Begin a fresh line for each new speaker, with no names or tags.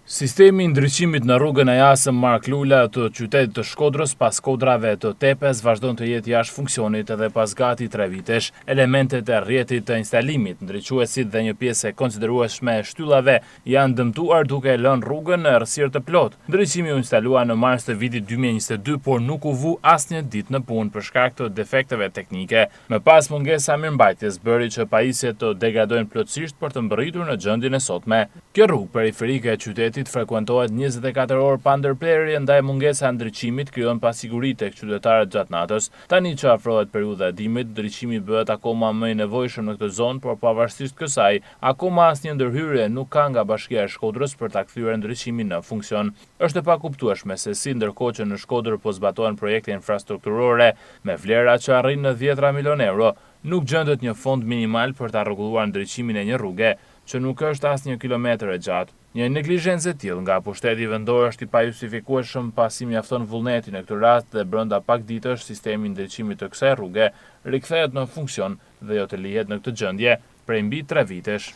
Sistemi i ndriçimit në rrugën e jasëm Mark Lula të qytetit të Shkodrës pas kodrave të Tepes vazhdon të jetë jashtë funksionit edhe pas gati 3 vitesh. Elementet e rrjetit të instalimit, ndriçuesit dhe një pjesë e konsiderueshme e shtyllave janë dëmtuar duke lënë rrugën në errësirë të plotë. Ndriçimi u instalua në mars të vitit 2022, por nuk u vu asnjë ditë në punë për shkak të defekteve teknike. Më pas mungesa mirëmbajtjes bëri që pajisjet të degradojnë plotësisht për të mbërritur në gjendjen e sotme. Kjo rrugë periferike e qytetit frekuentohet 24 orë pa ndërprerje, ndaj mungesa e ndriçimit krijon pasiguri tek qytetarët gjatë natës. Tani që afrohet periudha e dimrit, ndriçimi bëhet akoma më i nevojshëm në këtë zonë, por pavarësisht kësaj, akoma asnjë ndërhyrje nuk ka nga Bashkia e Shkodrës për ta kthyer ndriçimin në funksion. Është e pakuptueshme se si ndërkohë që në Shkodër po zbatohen projekte infrastrukturore me vlera që arrin në 10 milionë euro, nuk gjendet një fond minimal për ta rregulluar ndriçimin e një rruge që nuk është as 1 kilometër e gjatë. Një neglizhencë e tillë nga pushteti vendor është i pajustifikueshëm pasi mjafton vullneti në këtë rast dhe brenda pak ditësh sistemi i ndriçimit të kësaj rruge rikthehet në funksion dhe jo të lihet në këtë gjendje prej mbi 3 vitesh.